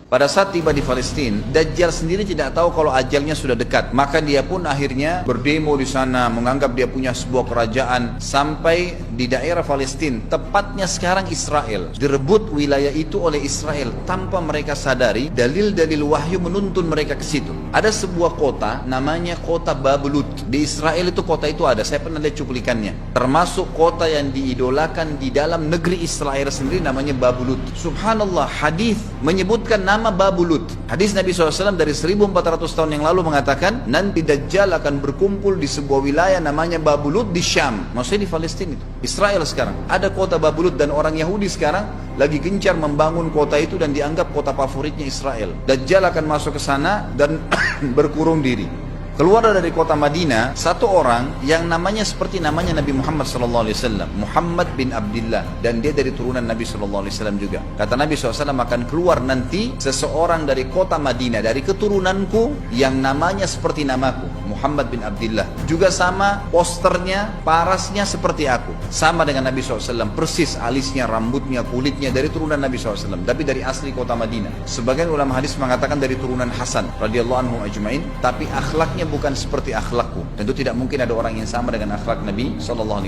Pada saat tiba di Palestina, Dajjal sendiri tidak tahu kalau ajalnya sudah dekat. Maka dia pun akhirnya berdemo di sana, menganggap dia punya sebuah kerajaan sampai di daerah Palestina, tepatnya sekarang Israel. Direbut wilayah itu oleh Israel tanpa mereka sadari. Dalil-dalil wahyu menuntun mereka ke situ. Ada sebuah kota namanya kota Babulut. Di Israel itu kota itu ada. Saya pernah lihat cuplikannya. Termasuk kota yang diidolakan di dalam negeri Israel sendiri namanya Babulut. Subhanallah, hadis menyebutkan nama Babulut. Hadis Nabi SAW dari 1400 tahun yang lalu mengatakan nanti Dajjal akan berkumpul di sebuah wilayah namanya Babulut di Syam. Maksudnya di Palestina itu. Israel sekarang. Ada kota Babulut dan orang Yahudi sekarang lagi gencar membangun kota itu dan dianggap kota favoritnya Israel. Dajjal akan masuk ke sana dan berkurung diri. Keluar dari kota Madinah satu orang yang namanya seperti namanya Nabi Muhammad SAW, Muhammad bin Abdullah, dan dia dari turunan Nabi SAW juga. Kata Nabi SAW, akan keluar nanti seseorang dari kota Madinah, dari keturunanku yang namanya seperti namaku, Muhammad bin Abdullah. Juga sama posternya, parasnya seperti aku, sama dengan Nabi SAW, persis alisnya, rambutnya, kulitnya dari turunan Nabi SAW, tapi dari asli kota Madinah. Sebagian ulama hadis mengatakan dari turunan Hasan radhiyallahu anhu ajmain, tapi akhlaknya bukan seperti akhlakku. Tentu tidak mungkin ada orang yang sama dengan akhlak Nabi SAW.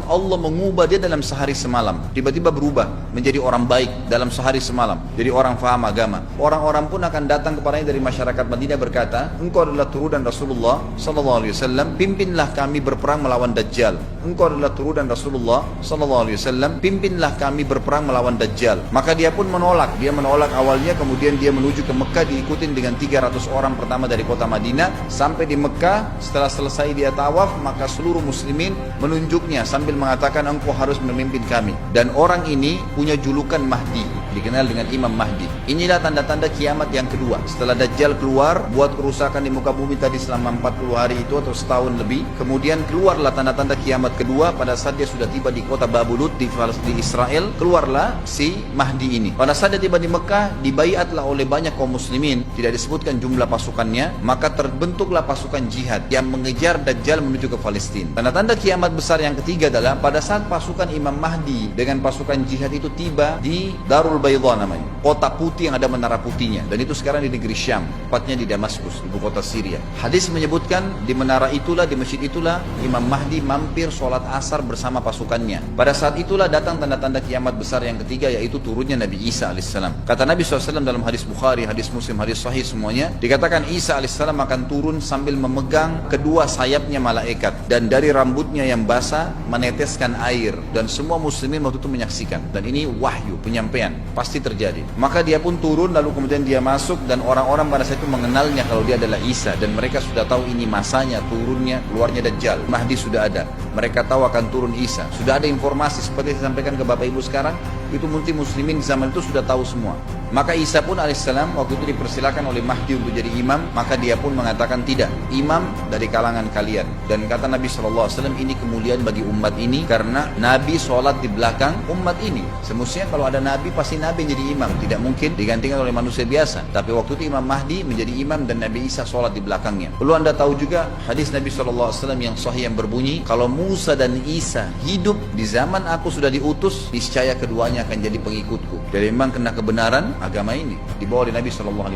Allah mengubah dia dalam sehari semalam. Tiba-tiba berubah menjadi orang baik dalam sehari semalam. Jadi orang faham agama. Orang-orang pun akan datang kepadanya dari masyarakat Madinah berkata, engkau adalah turunan Rasulullah SAW, pimpinlah kami berperang melawan Dajjal. Engkau adalah turunan Rasulullah SAW, pimpinlah kami berperang melawan Dajjal. Maka dia pun menolak. Dia menolak awalnya, kemudian dia menuju ke Mekah diikutin dengan 300 orang pertama dari kota Madinah. Sampai di Mekah, setelah selesai dia tawaf, maka seluruh muslimin menunjuknya sambil mengatakan engkau harus memimpin kami. Dan orang ini punya julukan Mahdi, dikenal dengan Imam Mahdi. Inilah tanda-tanda kiamat yang kedua. Setelah Dajjal keluar, buat kerusakan di muka bumi tadi selama 40 hari itu atau setahun lebih. Kemudian keluarlah tanda-tanda kiamat kedua pada saat dia sudah tiba di kota Babulut di Israel. Keluarlah si Mahdi ini. Pada saat dia tiba di Mekah, dibaiatlah oleh banyak kaum muslimin. Tidak disebutkan jumlah pasukannya, maka terbentuklah pasukan jihad yang mengejar Dajjal menuju ke Palestina. Tanda-tanda kiamat besar yang ketiga adalah pada saat pasukan Imam Mahdi dengan pasukan jihad itu tiba di Darul Baydha namanya, kota putih yang ada menara putihnya, dan itu sekarang di negeri Syam, tepatnya di Damaskus, ibu kota Syria. Hadis menyebutkan di menara itulah, di masjid itulah Imam Mahdi mampir sholat asar bersama pasukannya. Pada saat itulah datang tanda-tanda kiamat besar yang ketiga, yaitu turunnya Nabi Isa alaihissalam. Kata Nabi SAW dalam hadis Bukhari, hadis Muslim, hadis Sahih semuanya, dikatakan Isa alaihissalam akan turun sambil memegang kedua sayapnya malaikat, dan dari rambutnya yang basah meneteskan air, dan semua muslimin waktu itu menyaksikan. Dan ini wahyu, penyampaian, pasti terjadi. Maka dia pun turun, lalu kemudian dia masuk, dan orang-orang pada saat itu mengenalnya kalau dia adalah Isa, dan mereka sudah tahu ini masanya turunnya, keluarnya Dajjal. Mahdi sudah ada, mereka tahu akan turun Isa. Sudah ada informasi seperti saya sampaikan ke Bapak Ibu sekarang, itu muslimin zaman itu sudah tahu semua. Maka Isa pun alaihissalam waktu itu dipersilakan oleh Mahdi untuk jadi imam, maka dia pun mengatakan tidak, imam dari kalangan kalian. Dan kata Nabi SAW, ini kemuliaan bagi umat ini karena Nabi sholat di belakang umat ini. Semestinya kalau ada Nabi, pasti Nabi jadi imam, tidak mungkin digantikan oleh manusia biasa. Tapi waktu itu Imam Mahdi menjadi imam dan Nabi Isa sholat di belakangnya. Perlu anda tahu juga hadis Nabi SAW yang sahih yang berbunyi, kalau Musa dan Isa hidup di zaman aku sudah diutus, niscaya keduanya akan jadi pengikutku. Jadi memang kena kebenaran agama ini dibawa oleh Nabi SAW.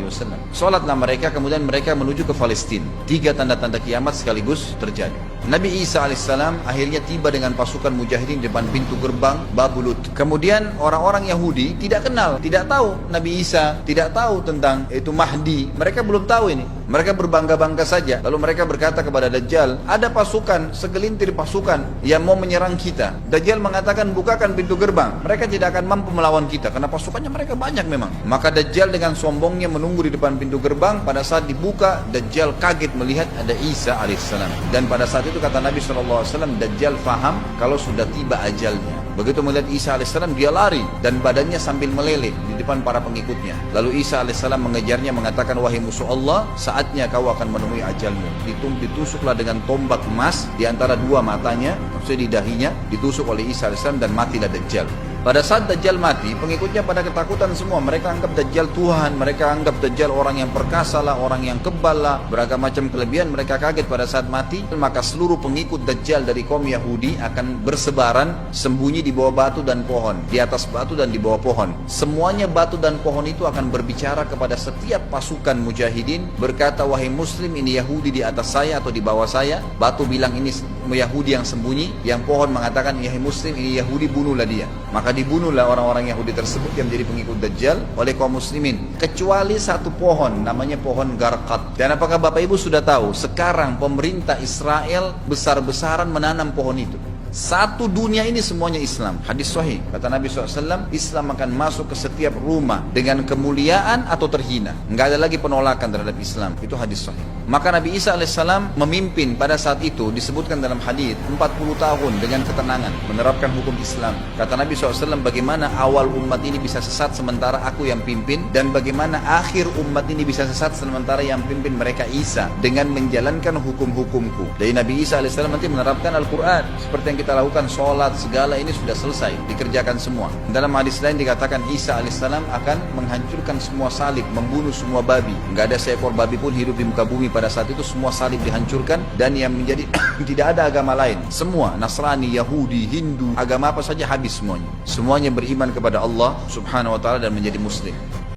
Sholatlah mereka, kemudian mereka menuju ke Palestina. 3 tanda-tanda kiamat sekaligus terjadi. Nabi Isa alaihissalam akhirnya tiba dengan pasukan mujahidin di depan pintu gerbang Babulut. Kemudian orang-orang Yahudi tidak kenal, tidak tahu Nabi Isa, tidak tahu tentang itu Mahdi. Mereka belum tahu ini. Mereka berbangga-bangga saja. Lalu mereka berkata kepada Dajjal, ada pasukan, segelintir pasukan yang mau menyerang kita. Dajjal mengatakan, bukakan pintu gerbang. Mereka tidak akan mampu melawan kita karena pasukannya mereka banyak memang. Maka Dajjal dengan sombongnya menunggu di depan pintu gerbang. Pada saat dibuka, Dajjal kaget melihat ada Isa alaihissalam. Dan pada saat itu kata Nabi SAW, Dajjal faham kalau sudah tiba ajalnya. Begitu melihat Isa alaihissalam, dia lari dan badannya sambil meleleh di depan para pengikutnya. Lalu Isa alaihissalam mengejarnya, mengatakan, wahai musuh Allah, saatnya kau akan menemui ajalmu. Ditusuklah dengan tombak emas di antara dua matanya, maksudnya di dahinya, ditusuk oleh Isa alaihissalam dan matilah Dajjal. Pada saat Dajjal mati, pengikutnya pada ketakutan semua. Mereka anggap Dajjal Tuhan, mereka anggap Dajjal orang yang perkasa lah, orang yang kebal lah, beragam macam kelebihan. Mereka kaget pada saat mati. Maka seluruh pengikut Dajjal dari kaum Yahudi akan bersebaran sembunyi di bawah batu dan pohon, di atas batu dan di bawah pohon. Semuanya batu dan pohon itu akan berbicara kepada setiap pasukan mujahidin, berkata, wahai muslim, ini Yahudi di atas saya atau di bawah saya. Batu bilang ini Yahudi yang sembunyi, yang pohon mengatakan, wahai muslim, ini Yahudi, bunuhlah dia. Maka dibunuhlah orang-orang Yahudi tersebut yang menjadi pengikut Dajjal oleh kaum muslimin, kecuali satu pohon, namanya pohon Garqad. Dan apakah Bapak Ibu sudah tahu, sekarang pemerintah Israel besar-besaran menanam pohon itu. Satu dunia ini semuanya Islam. Hadis sahih, kata Nabi SAW, Islam akan masuk ke setiap rumah dengan kemuliaan atau terhina. Enggak ada lagi penolakan terhadap Islam. Itu hadis sahih. Maka Nabi Isa AS memimpin pada saat itu, disebutkan dalam hadis, 40 tahun dengan ketenangan menerapkan hukum Islam. Kata Nabi SAW, bagaimana awal umat ini bisa sesat sementara aku yang pimpin, dan bagaimana akhir umat ini bisa sesat sementara yang pimpin mereka Isa, dengan menjalankan hukum-hukumku. Dari Nabi Isa AS nanti menerapkan Al-Quran seperti yang kita lakukan, sholat, segala ini sudah selesai, dikerjakan semua. Dalam hadis lain dikatakan Isa alaihissalam akan menghancurkan semua salib, membunuh semua babi. Nggak ada seekor babi pun hidup di muka bumi pada saat itu, semua salib dihancurkan, dan yang menjadi tidak ada agama lain. Semua, Nasrani, Yahudi, Hindu, agama apa saja habis semuanya. Semuanya beriman kepada Allah subhanahu wa ta'ala dan menjadi muslim.